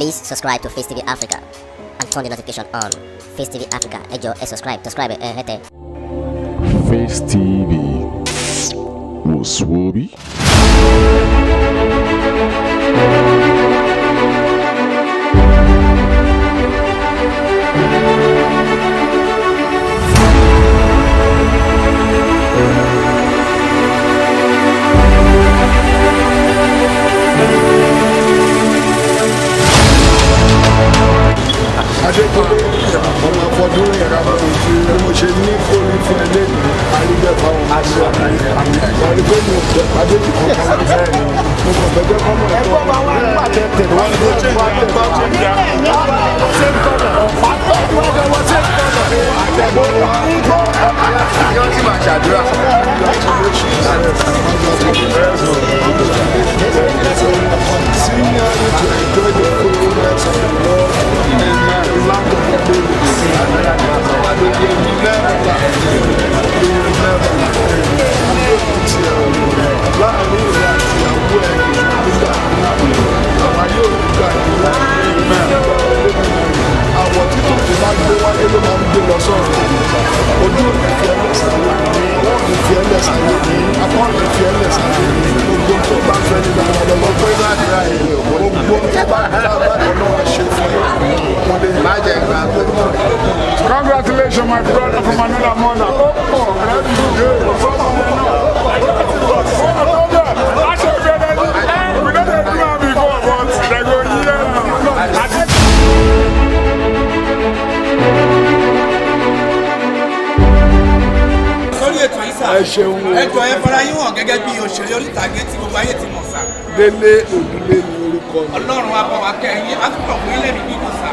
Please subscribe to Face TV Africa and turn the notification on. Face TV Africa, ẹ jọ̀ọ́ ẹ subscribe, hete. Face TV was Swoby. Ọmọ afọdún ìrànwọ́ ojú mo ṣe ní kórí fún ẹlẹ́ ní àrígbẹ́ fáwọn aṣọ àrígbẹ́ mi ò jẹ́ pàdé tí kò kọ́ ní bẹ́ẹ̀ ni mo kàn fẹ́ jẹ́ kọ́mọ̀ ẹ̀kọ́ wọ́n ń pàtẹ́ tẹ̀lé wọ́n ló ṣe wá tẹ̀ bá ṣe ń dá ṣe ń tọ̀nà wọ́n ṣe ń tọ̀nà àtẹ̀bọ̀ yọ sí máa ṣàdúrà. Senior to enjoy the fullness of the Lord and the land of the living. Àwọn tí kò tí máa gbé wáyé ló máa ń gbé lọ sọ́run. Ojú ò ní fi ẹlẹ́sàn lé ní, ọwọ́ ò ní fi ẹlẹ́sàn lé ní, apá ò ní fi ẹlẹ́sàn lé ní. Gbogbo tó bá fẹ́ ní dáadáa lọ́wọ́ pé láti ra èrè òwò. Gbogbo tó bá dáadáa lọ́wọ́ ṣe fún yín. Má jẹ́ ìgbà tó tọ̀. Congratulations my brother from another mother. Ẹ ṣeun o. Ẹ jọ̀ọ́ ẹ fara yín hàn gẹ́gẹ́ bí òṣèré orí ìtàgé tí gbogbo ayé ti mọ̀ sá. Délé Òdúlé ni orúkọ mi. Ọlọ́run á bá wa kẹ́yìn á túbọ̀ fún ilé mi nínú sá.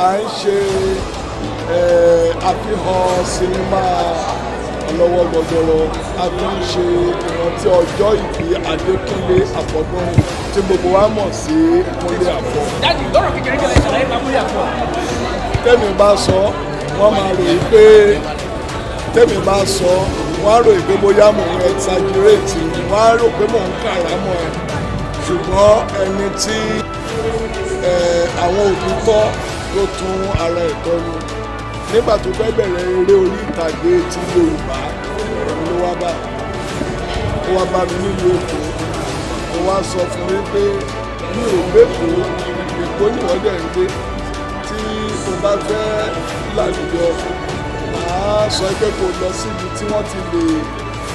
À ń ṣe àfihàn sinimá ọlọ́wọ́ gbọdọ̀rọ̀ a fi ń ṣe ìrántí ọjọ́ ìbí Adékúnlé Àfọ̀dún tí gbogbo wa mọ̀ sí Kúnlé Àfọ̀. Dájú lọ́rọ̀ kékeré kẹlẹ́ ìṣàlàyé máa Kúnlé Àfọ̀. Tẹ́mi bá sọ wọ́n máa ròyìn pé tẹ́mi bá sọ wọ́n á ròyìn pé bóyá mò ń exaggerate wọ́n á rò pé mò ń kàrámọ̀ ẹ̀ ṣùgbọ́n ẹni tí àwọn òbí tọ́ ló tún ara ẹ̀ tọ́ ni nígbà tó fẹ́ bẹ̀rẹ̀ eré orí ìtàgé ti Yorùbá ló wá bá mi nílùú Èkó mo wá sọ fún mi pé mi ò gbẹ́kọ̀ọ́ Èkó níwọ̀dẹ̀ ń gbé tí mo bá fẹ́ lálùjọ màá sọ pé kò lọ síbi tí wọ́n ti lè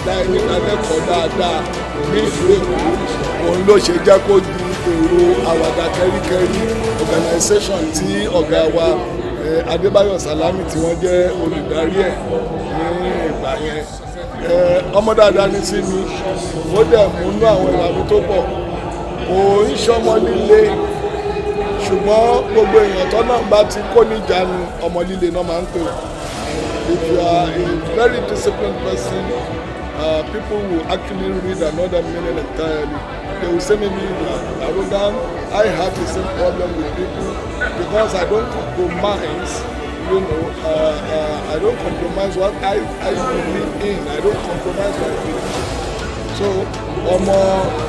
dá ẹni lálẹ́kọ̀ọ́ dáadáa ní ìlú Èkó òun ló ṣe jẹ́ kó di èrò àwàdà kẹ́ríkẹ́rí organisation tí ọ̀gá wa Adébáyọ̀ Sàlámì tí wọ́n jẹ́ olùdarí ẹ̀ ní ìgbà yẹn ọmọ dáadáa ní sí mi ó dẹ̀ múnú àwọn ìlànà tó pọ̀ kò ń ṣọmọ líle ṣùgbọ́n gbogbo èèyàn tó náà bá ti kó níjànú ọmọ líle náà máa ń pè if you are a very disciplined person people will actually read another meaning entirely. They will say maybe you are arrogant. I have the same problem with people because I don't compromise, I don't compromise what I believe in. I don't compromise what I believe in. So ọmọ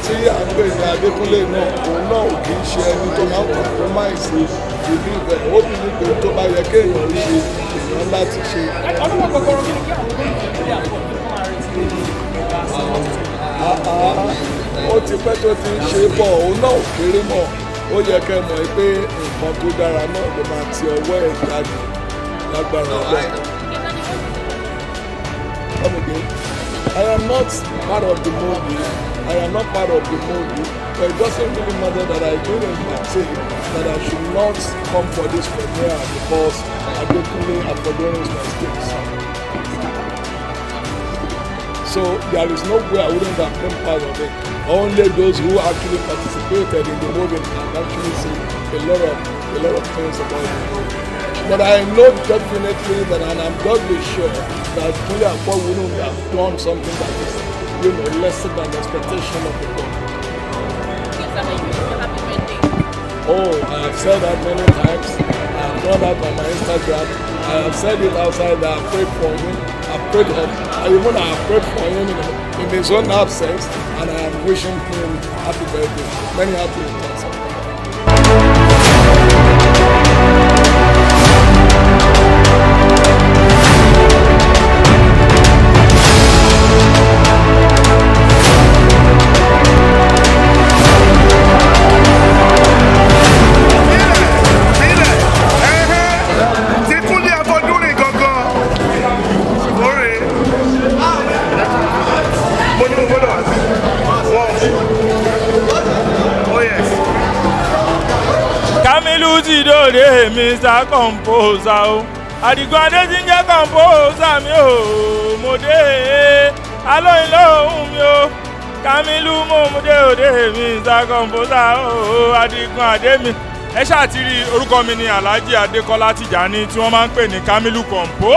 tí à ń pè ní Adékúnlé náà òun náà ò kì í ṣe ẹni tó máa ń compromise ìbí ìbẹ̀ ó bí ní pé tó bá yẹ kéèyàn ṣe èèyàn láti ṣe. Ọdún wọn kọ́kọ́rọ́ kí ni kí àwọn olóyè àpò tó máa retí ìgbà ó ti pẹ́ tó ti ń ṣe bọ̀ òun náà ò kéré mọ̀ ó yẹ kẹ́ mọ̀ pé nǹkan tó dára náà ló máa ti ọwọ́ ẹ̀ jáde lágbára ọlọ́run. I am not part of the movie. I am not part of the movie. But it doesn't really matter that I didn't say that I should not come for this premiere because Adékúnlé Àfọ̀dún is my state. So there is no way I wouldn't have been part of it. Only those who actually participated in the movie can actually see a lot of things about the movie. But I know definitely that, and I'm doubly sure that Kúnlé Àfọ̀ wouldn't have done something that is, lesser than the expectation of the God. Oh, I have said that many times. I have done that on my Instagram. I have said it outside that I prayed for him. I prayed him. I even have prayed for him in his own absence, and I am wishing him happy birthday. Many happy returns. Kamilu ti dòde Mr. Composer o. Àdìgún Adé ti ń jẹ́ composer mi o. Mo dé alóyin lóhùn mi o. Kamilu mo dé òde Mr. Composer o. Àdìgún Adé mi. Ẹ ṣáà ti rí orúkọ mi ní Alhaji Adékọ́lá Tìjání tí wọ́n máa ń pè ní Kamilu Compo.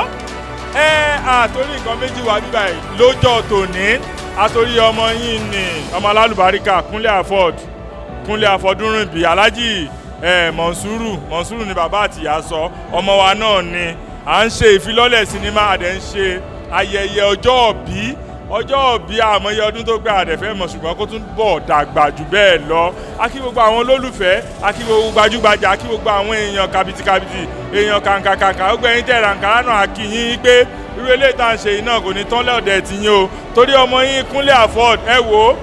Àtòrí nǹkan méjì wá bíbá yìí lọ́jọ́ tòní. Àtòrí ọmọ yín ni ọmọ alálùbáríkà Kúnlé Afọdúnrìnbí Alhaji Mọ̀nsúrù ni bàbá àtìyá sọ ọmọ wa náà ni à ń ṣe ìfilọ́lẹ̀ sinimá àdẹ̀ ń ṣe ayẹyẹ ọjọ́ òbí àmọ́yẹ ọdún tó gbà àdẹ̀fẹ́ mọ̀ ṣùgbọ́n kó tún bọ̀ dàgbà jù bẹ́ẹ̀ lọ a kí gbogbo àwọn olólùfẹ́ a kí gbogbo gbajúgbajà a kí gbogbo àwọn èèyàn kàbìtìkàbìtì èèyàn kàǹkàkàǹkà ó gbẹ̀yìn tẹ̀ ràǹkàrà náà a kí yín pé irú eléyìí tá à ń ṣe yìí náà kò ní tán lọ́ọ̀dẹ̀ tì yín o torí ọmọ yín Kúnlé Afọ́d ẹ wò ó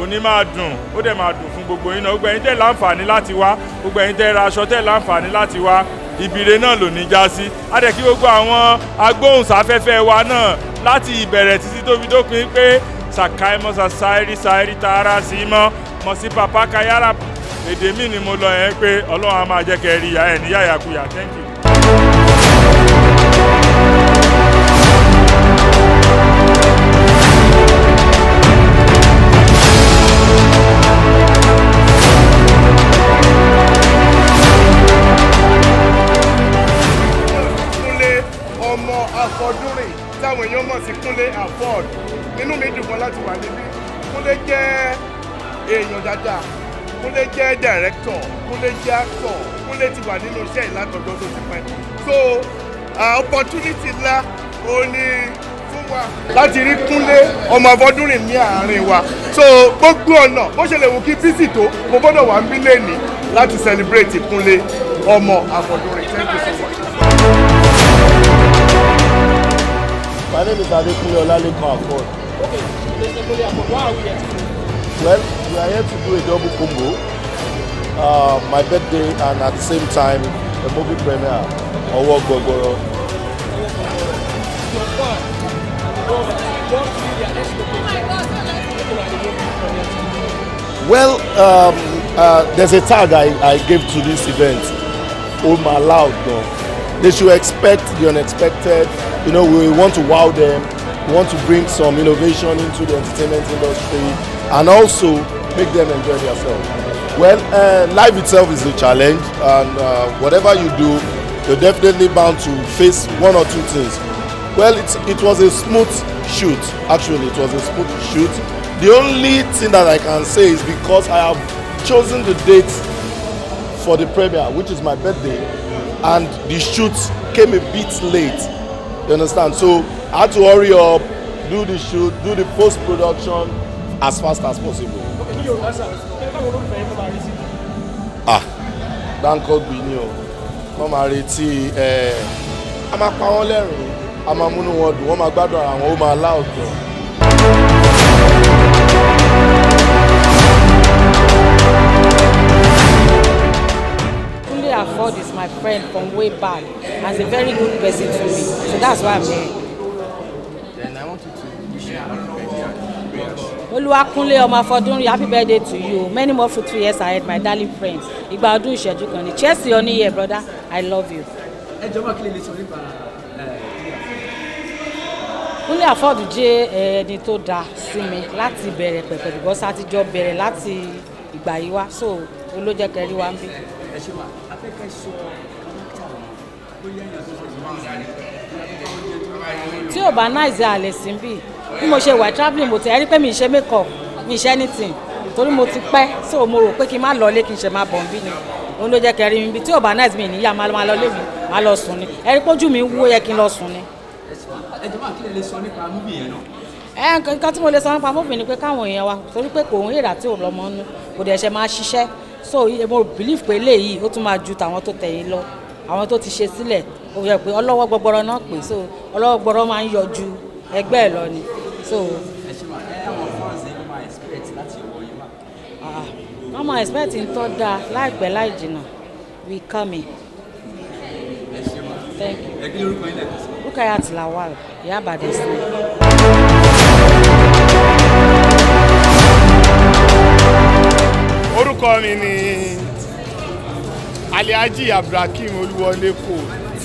òní máa dùn ó dẹ̀ máa dùn fún gbogbo yín náà gbogbo ẹ̀yin tẹ́ láǹfààní láti wá gbogbo ẹ̀yin tẹ́ ra aṣọ tẹ́ láǹfààní láti wá ibire náà ló ní já sí á dẹ̀ kí gbogbo àwọn agbóhùnsáfẹ́fẹ́ wa náà láti ìbẹ̀rẹ̀ títí tó fi dópin pé sàkáì mọ́sà sáírì tààrà sí mọ́ mọ́ sí pàpà kayára èdè mi ni mo lọ yẹn pé Ọlọ́run á máa jẹ́ kẹ́ rí ìyá ẹ̀ ní yàyàkuyà thank you. Ọmọ Afọdúnrìn táwọn èèyàn mọ̀ sí Kúnlé Afọ́d nínú mi dùn kan láti wà níbí. Kúnlé jẹ́ èèyàn dáadáa, Kúnlé jẹ́ dàrẹ́kítọ̀, Kúnlé jẹ́ actor, Kúnlé ti wà nínú iṣẹ́ ìlàtọ̀jọ́ tó ti pẹ́. So opportunity ńlá ó ní fún wa láti rí Kúnlé ọmọ Afọdúnrìn ní àárín wa. So gbogbo ọ̀nà bó ṣe lè wù kí bísí tó mo gbọ́dọ̀ wà ń bí lẹ́nìí láti celebrate Kúnlé ọmọ Afọdúnrìn. Thank you so much. My name is Adekunle Olalekan Afod. Okay, Mr. Kúnlé Afọ́d, why are we here today? Well, we are here to do a double combo. My birthday and at the same time a movie premiere, Ọwọ́ Gbọgbọrọ. Your fan, what really their expectations? Well, there's a tag I gave to this event. Oh my loud though. They should expect the unexpected. You know, we want to wow them. We want to bring some innovation into the entertainment industry and also make them enjoy themselves. Well, life itself is a challenge, and whatever you do, you're definitely bound to face one or two things. Well, it was a smooth shoot. Actually, it was a smooth shoot. The only thing that I can say is because I have chosen the date for the premiere, which is my birthday, and the shoot came a bit late. You understand? So I had to hurry up, do the shoot, do the post-production as fast as possible. Dáńkọ́ gbì ní o, wọ́n máa retí a máa pa wọ́n lẹ́rìn-ín, a máa múnú wọn dùn, wọ́n máa gbádùn ara wọn, ó máa láòdùn. Kúnlé Afọ́d is my friend from way back and is a very good person to me, so that's why I'm here. Then I want you to wish you a happy birthday. Olúwakunlé ọmọ Afọdúnrìn, happy birthday to you. Many more fruitful years ahead, my darling friends. Ìgbà ọdún ìṣẹ́jú kan ni. Cheers to your new year, brother. I love you. Ẹ jọ̀wọ́ kí lè lè sọ nípa Kúnlé Afọ́d jẹ́ ẹni tó dáa sí mi láti bẹ̀rẹ̀ pẹ̀pẹ̀ because a ti jọ bẹ̀rẹ̀ láti ìgbà yìí wá, so olójẹ́ kẹrí wa ń bí. ẹ ṣe wà afẹ́kẹ́ sọ kọ́nẹ́tà ó yẹ ìyàn tó ṣe tí ò bá náà ìzẹ́ àlẹ́ sí bí mo ṣe wà travelling mo ti rí pé mi ṣe makeup mi ṣe anything torí mo ti pẹ́ so mo rò pé kí n má lọ lé kí n ṣe má bọ̀ bí ni òun ló jẹ́ kẹrí mi bí tí ò bá náà ìzẹ́ mi níyà má lọ lé mi má lọ sùn ni ẹ rí pójú mi wú yẹ kí n lọ sùn ni. ẹ jọ̀wọ́ kí lè lè sọ nípa múbì yẹn náà. nǹkan tí mo lè sọ nípa movie ni pé káwọn èèyàn wa torí pé kò ń hèrà tí ò lọ́mọ nú kò dẹ̀ ṣe máa ṣiṣẹ́ so mo believe pé eléyìí ó tún máa ju tàwọn tó tẹ̀yìn lọ àwọn tó ti ṣe sílẹ̀ ó yẹ pé ọlọ́wọ́ gbọgbọrọ náà pè so ọlọ́wọ́ gbọgbọrọ máa ń yọ ju ẹgbẹ́ ẹ̀ lọ ni so. wọ́n máa expect ń tọ́ da láìpẹ́ láì jìnnà we coming. Thank you. Rukayat Lawal, Yaba Destiny. Orúkọ mi ni Alhaji Abdulhakeem Oluwolepo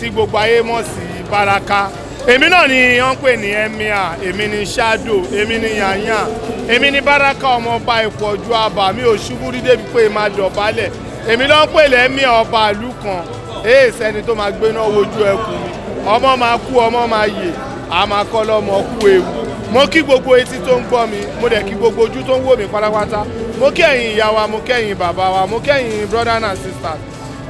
tí gbogbo ayé mọ̀ sí Baraka. Èmi náà ni wọ́n pè ní Emir, èmi ni Shadow, èmi ni Yanya, èmi ni Baraka ọmọ ọba Ìpọ̀jù Àbà, mi ò ṣubú rí débi pé máa dọ̀bálẹ̀. Èmi ló ń pè lẹ́mìí ọba ìlú kan, sẹ́ni tó máa gbéná wojú ẹkùn mi. Ọmọ máa kú, ọmọ máa yè, a máa kọ́ lọ́mọ kú ewu. Mo kí gbogbo etí tó ń gbọ́ mi, mo dẹ̀ kí gbogbo ojú tó ń wò mí pátápátá. Mo kí ẹ̀yin ìyá wa, mo kí ẹ̀yin bàbá wa, mo kí ẹ̀yin brothers and sisters.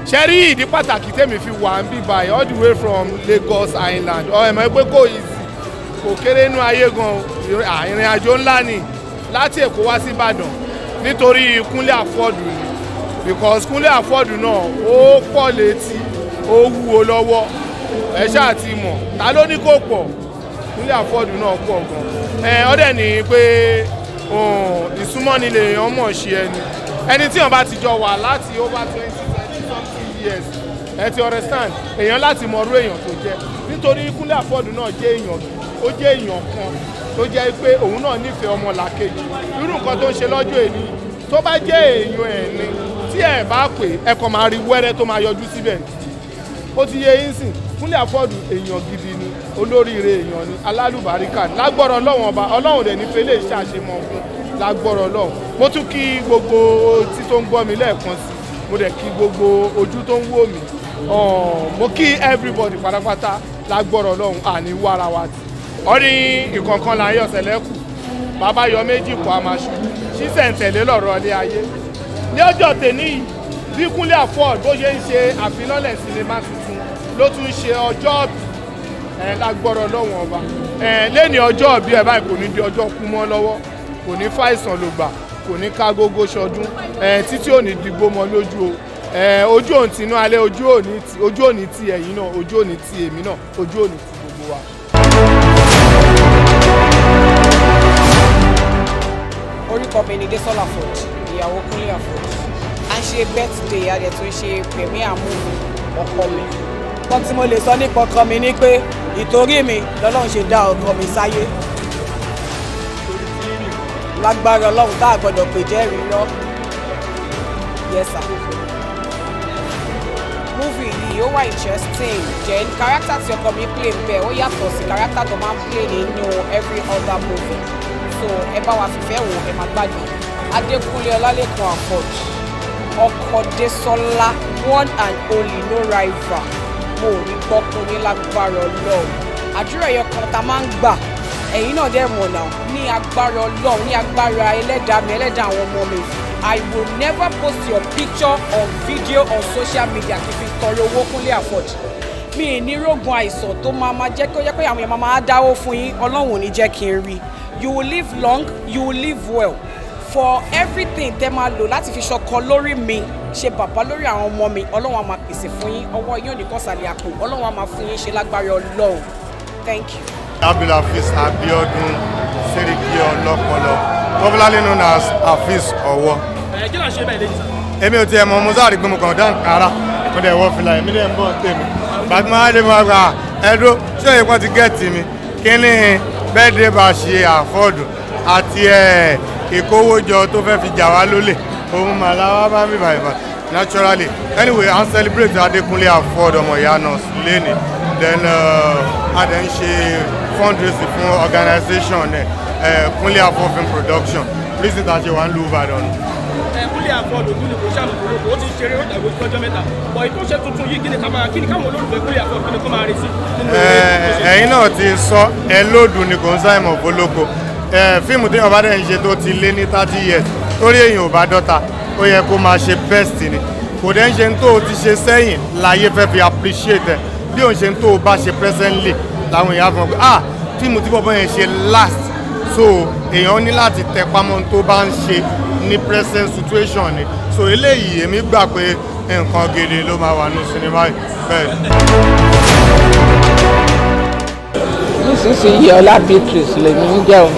Ṣé rí ìdí pàtàkì tèmi fi wà ń bí báyìí all the way from Lagos Island ẹ̀mọ́ pé kò yìí sí kò kéré inú ayé gan ìrìn àjò ńlá ni láti Èkó wá sí Ìbàdàn nítorí Kúnlé Afọ́ọ̀dù ni because Kúnlé Afọ́ọ̀dù náà ó pọ̀ létí ó wúwo lọ́wọ́ ẹ ṣáà ti mọ̀ ta ló ní kó pọ̀ Kúnlé Afọ́ọ̀dù náà pọ̀ gan ọdẹ ní pé ìsúnmọ́ni lèèyàn mọ̀ ṣe ẹni tí wọ́n bá ti jọ wà láti over 20 years ẹ ti understand èèyàn láti mọrú èèyàn tó jẹ́ nítorí Kúnlé Afọ́ọ̀dù náà jẹ́ èèyàn ó jẹ́ èèyàn kan tó jẹ́ pé òun náà nífẹ̀ẹ́ ọmọ làkejì irú nǹkan tó ń ṣe lọ́jọ́ èní tó bá jẹ́ èèyàn ẹ̀ ni tí ẹ̀ bá pè ẹ kàn máa rí wẹ́rẹ́ tó máa yọjú síbẹ̀ ó ti yé yín sìn Kúnlé Afọ́ọ̀dù èèyàn gidi ni olóríire èèyàn ni alálùbáríkà ni lágbọ́rọ̀ Ọlọ́run ọba Ọlọ́run dẹ̀ ní fẹ́lẹ́ ìṣàṣemọ̀ fún lágbọ́rọ̀ Ọlọ́run mo tún kí gbogbo tí tó ń gbọ́ mi lẹ́ẹ̀kan sí mo dẹ̀ kí gbogbo ojú tó ń wò mí mo kí everybody pátápátá lágbọ́rọ̀ Ọlọ́run àní wàrà wa tì ọ̀rí ìkọ̀ọ̀kan là ń yọ̀ sẹ̀lẹ́kù bàbá yọ méjì kọ́ àmàṣù ṣíṣẹ̀ ń tẹ̀lé lọ́rọ̀ ilé ayé ní ọjọ́ tèní bí Kúnlé Afọ́ọ̀dù bó ṣe ń ṣe àfilọ́lẹ̀ sinimá tuntun ló tún ṣe ọjọ́ ọ̀bì lágbọ́rọ̀ Ọlọ́run ọba lẹ́ni ọjọ́ ọ̀bì ẹ̀ báyìí kò ní di ọjọ́ kú mọ́ lọ́wọ́ kò ní fàìsàn ló gbà kò ní ká gógó ṣọdún títí ò ní dìgbò mọ́ lójú o ojú òun tinú alẹ́ ojú òní ti ẹ̀yin náà ojú òní ti èmi náà ojú òní ti gbogbo wa. Orúkọ mi ni Désọ́lá Afọ́ọ̀dù ìyàwó Kúnlé Afọ́ọ̀dù a ń ṣe birthday adẹ̀ tó ń ṣe premier movie ọkọ mi kan tí mo lè sọ nípa ọkọ mi ni pé ìtorí mi lọ́lọ́run ṣe dá ọkọ mi sáyé lágbára Ọlọ́run tá a gbọ́dọ̀ pè jẹ́rìí lọ yes sir. Movie yìí ó wà interesting then character tí ọkọ mi play ń bẹ̀ ó yàtọ̀ sí character tó máa ń play nínú every other movie so ẹ bá wa fìfẹ́ wò ẹ máa gbádùn Adékúnlé Ọlálékan Afọ́ọ̀dù ọkọ Désọ́lá one and only no rival mo ò ní gbọ́kún ní lágbára Ọlọ́run àdúrà ẹ̀yọ kan tá a máa ń gbà ẹ̀yin náà dẹ̀ mọ̀ náà ní agbára Ọlọ́run ní agbára ẹlẹ́dàá mi ẹlẹ́dàá àwọn ọmọ mi I will never post your picture or video on social media kí n fi tọrọ owó Kúnlé Afọ́ọ̀dù mi ì ní rògùn àìsàn tó máa jẹ́ kó jẹ́ pé àwọn èèyàn máa dáwó fún yín Ọlọ́run ò ní jẹ́ kí n rí you will live long you will live well for everything tẹ́ máa lò láti fi ṣọkọ lórí mi ṣe bàbá lórí àwọn ọmọ mi Ọlọ́run á máa pèsè fún yín ọwọ́ yín ò ní kàn sàlẹ̀ àpò Ọlọ́run á máa fún yín ṣe lágbára Ọlọ́run thank you. Abdulhafiz Abiodun Seriki Ọlọ́pọlọ popularly known as Hafiz Ọwọ́. Kí ló ń ṣe bẹ́ẹ̀ lẹ́yìn sá? Èmi ò tiẹ̀ mọ̀ mo sáré gbé mo kàn dán kára mo dẹ̀ wọ́ fìlà èmi dẹ̀ ń bọ̀ tèmi bàtí máa dé máa gba ẹ̀dọ́ ṣé èyí kan ti gẹ̀ẹ́tì mi kí ni bẹ́ẹ̀dẹ̀ bá ṣe Afọ́ọ̀dù àti ìkówójọ tó fẹ́ fi jà wá lólè òun màláwá bá mi bàyìí naturally anyway I celebrate Adékúnlé Afọ́ọ̀dù ọmọ ìyá náà lẹ́ni then a dẹ̀ ń ṣe fundraising fún organisation Kúnlé Afọ́ọ̀dù film production reason ta ṣe wà ń lu Ìbàdàn. Kúnlé Afọ́ọ̀dù kí ni kò ṣàmùkúrò ó ti ṣeré ó dàgbò lọ́jọ́ mẹ́ta bọ̀ ètò ìṣe tuntun yìí kí ni káwọn olólùfẹ́ Kúnlé Afọ́ọ̀dù kí ni kó máa retí. ẹ̀yin náà ti sọ ẹ lóòdù ni kò ń sáìmọ̀ fọlọ́kọ fíìmù tí wọn bá dẹ̀ ń ṣe tó ti lé ní 30 years torí èyàn ò bá dọ́ta ó yẹ kó máa ṣe best ni kò dẹ̀ ń ṣe tó o ti ṣe sẹ́yìn láyé fẹ́ fi appreciate ẹ̀ bí òun ṣe tó o bá ṣe presently làwọn èèyàn fún ọ pé fíìmù tí bọ́bọ́ yẹn ṣe last so èèyàn ní láti tẹpá mọ́ tó bá ń ṣe ní present situation ni so eléyìí èmi gbà pé nǹkan gidi ló máa wà ní sinimá yìí bẹ́ẹ̀. Mrs. Iyọlá Beatrice lèmi ń jẹ́ o.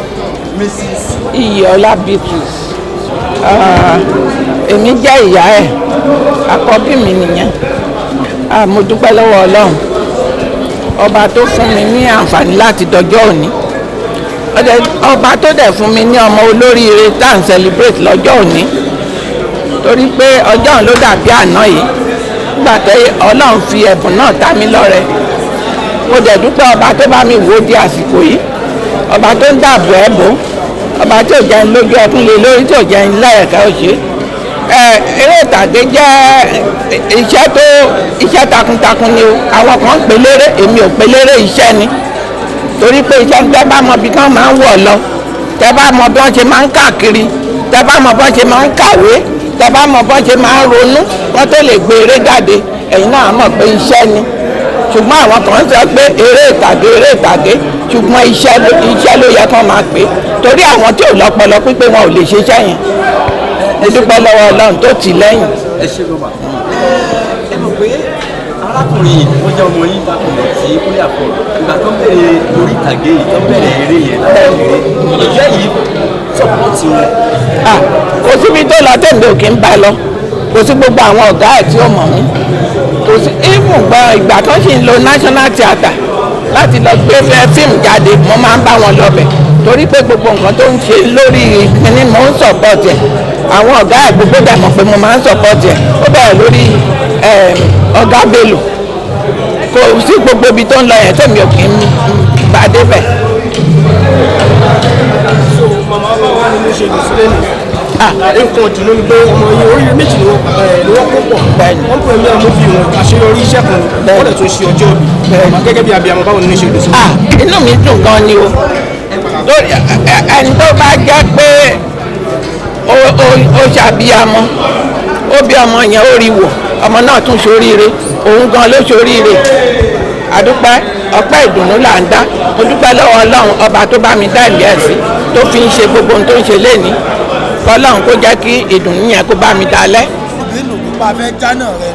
Mrs. Iyọlá Beatrice èmi jẹ́ ìyá ẹ̀ àkọ́bí mi nìyẹn mo dúpẹ́ lọ́wọ́ Ọlọ́run ọba tó fún mi ní àǹfààní láti dọjọ́ òní ọba tó dẹ̀ fún mi ní ọmọ olóríire tá à ń celebrate lọ́jọ́ òní torí pé ọjọ́ òun ló dàbí àná yìí nígbà tí Ọlọ́run fi ẹ̀bùn náà ta mí lọ́rẹ mo dẹ̀ dúpẹ́ ọba tó bá mi wò ó di àsìkò yìí ọba tó ń dàbò ẹ̀ bò ọba tí ò jẹ́ ń lójú ẹkún lé lórí tí ò jẹ́ ń lẹ́ẹ̀kẹ́ òṣè eré ìtàgé jẹ́ iṣẹ́ takuntakun ni o àwọn kan ń pè léré èmi ò pè léré iṣẹ́ ni torí pé iṣẹ́ tẹ́ bá mọ bí wọ́n máa ń wọ̀ lọ tẹ́ bá mọ bí wọ́n ṣe máa ń káàkiri tẹ́ bá mọ bí wọ́n ṣe máa ń kàwé tẹ́ bá mọ bí wọ́n ṣe máa ń ronú wọ́n tó lè gbé eré jáde ẹ̀yin náà mọ̀ pé iṣẹ́ ni ṣùgbọ́n àwọn kan sọ pé eré ìtàgé ṣùgbọ́n iṣẹ́ ló yẹ kán máa pè torí àwọn tí ò lọ́pọlọ pípé wọn ò lè ṣiṣẹ́ yẹn mo dúpẹ́ lọ́wọ́ Ọlọ́run tó tì lẹ́yìn. ẹ ṣe ló mà ẹ mọ̀ pé arákùnrin yìí wọ́n jẹ́ ọmọ yìí dákùnrin sí kúlẹ̀ àpọ̀ ìgbà tó bẹ̀rẹ̀ orí ìtàgé yìí tó bẹ̀rẹ̀ eré yẹn látàkùnrin ìjẹ́ yìí sọ́pọ̀tì wọn. kò síbi tó lọ tẹ̀lé òkè ń bá lọ kò sí gbogbo àwọn ọ̀gá ẹ̀ tí ó mọ̀ mí kò sí even ìgbà tó ṣì ń lo National Theatre láti lọ gbé fíìmù jáde mo máa ń bá wọn lọ bẹ̀ torí pé gbogbo nǹkan tó ń ṣe lórí kíní mo ń support ẹ̀ àwọn ọ̀gá ẹ̀ gbogbo dà mọ̀ pé mo máa ń support ẹ̀ ó bẹ̀rẹ̀ lórí ọ̀gá Bello kò sí gbogbo ibi tó ń lọ yẹn tẹ̀mí ò kì í bá débẹ̀. so màmá wa ni mo ṣe lè sílẹ̀ nìyẹn nǹkan ìdùnnú ni pé ọmọ yìí oríire méjì ni wọ́n kó pọ̀ wọ́n pè mí àwọn fi hàn àṣeyọrí iṣẹ́ kan wọ́n lè tún ṣe ọjọ́ òbí gẹ́gẹ́ bí abiyamọ báwo ni mo ṣe lè sílẹ̀. inú mi dùn gan ni o ẹni tó bá jẹ́ pé ó ṣàbíyamọ ó bí ọmọ yẹn ó rí wò ọmọ náà tún ṣoríire òun gan ló ṣoríire àdúpẹ́ ọpẹ́ ìdùnnú là ń dá mo dúpẹ́ lọ́wọ́ Ọlọ́run ọba tó bá mi dá ìlú ẹ̀ sí tó fi ń ṣe gbogbo ohun tó ń ṣe lénìí kọ́lọ́run kó jẹ́ kí ìdùnnú yẹn kó bá mi dalẹ̀. nínú pípa fẹ́ jáná rẹ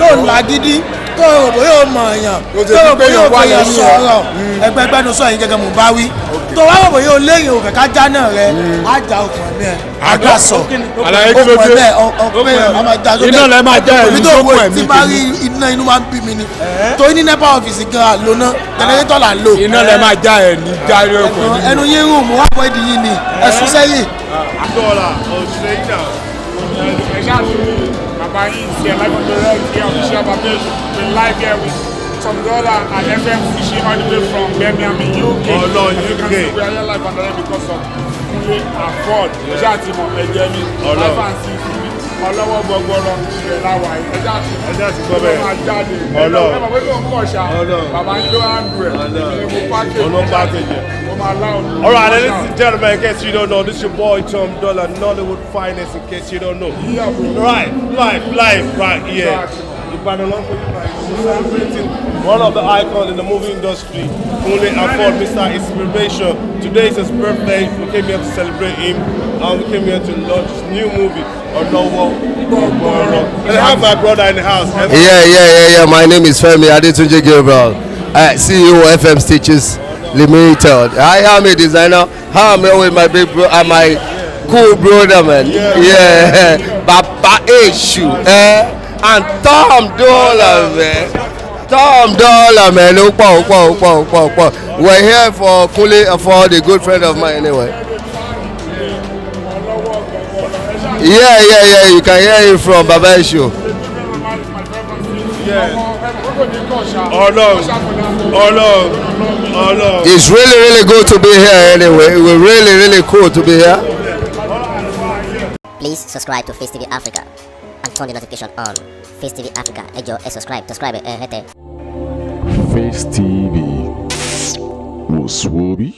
tó ń la gidi tó rò bóyá ó mọ̀ èèyàn tó rò bóyá ó fẹ́yàn sọ̀rọ̀ ẹgbẹ́gbẹ́nu sọ yìí gẹ́gẹ́ mo bá wí tó wá rò bóyá ó léyìn òkè ká jáná rẹ á já okùn ẹ̀mí ẹ̀ àgbà sọ okùn ẹ̀mí ẹ̀ ọ̀pẹ ọmọdé iná lẹ máa já ẹ̀mí tó kù ẹ̀mí tí bá rí iná inú máa ń bí mi ni torí ní NEPA ọ́fíìsì gan àlóná jẹnẹrétọ̀ là ń lò. iná lẹ máa já ẹ̀mí járe okùn ẹ̀mí. ẹnu yín rùn mú wá bọ́ ìdí yìí ni ẹ̀sùn sẹ́yìn. Dọ́là òṣèré yìí náà ẹ ṣáà tún bàbá yìí ṣe ẹ̀lágbọ̀dọ̀ rẹ̀ kí official babation be live here with some dollar and FM fishing all the way from Birmingham in UK. Ọlọ́run UK. You can see we are here live and direct because of Kúnlé Afọ́d ẹ̀ṣẹ́ àti mọ̀ ẹ̀jẹ̀ mi live and see mi ọlọ́wọ́ gbọgbọrọ ìrẹ̀ láwà yìí ẹ̀ṣẹ́ àti gbọ́ bẹ́ẹ̀ máa jáde Ọlọ́run ẹ̀ mọ̀ pé kò ń kọ̀ ṣá bàbá yìí ló ń dùn ẹ̀ mo package All right, ladies and gentlemen, in case you don't know, this is your boy Tom Dollar, Nollywood Finest, in case you don't know. Yeah, bro. Live, right here. Celebrating one of the icons in the movie industry, Kúnlé Afọ́d, Mr. Inspiration. Today is his birthday. We came here to celebrate him, and we came here to launch his new movie, Ọlọ́wọ́ Gbọgbọrọ. And I have my brother in the house. Yeah. My name is Femi Adetunji Gabriel, CEO FM Stitches Limited. I am a designer. I'm here with my big bro and my cool brother, man. Yeah. Papa Eshu, and Tom Dollar, man. Tom Dollar, man. Opa. We're here for Kúnlé Afọ́d, a good friend of mine, anyway. Yeah. You can hear him from Baba Eshu. It's really good to be here anyway. We're really cool to be here. Please subscribe to Face TV Africa and turn the notification on. Face TV Africa, subscribe, hete. Face TV was Swoby.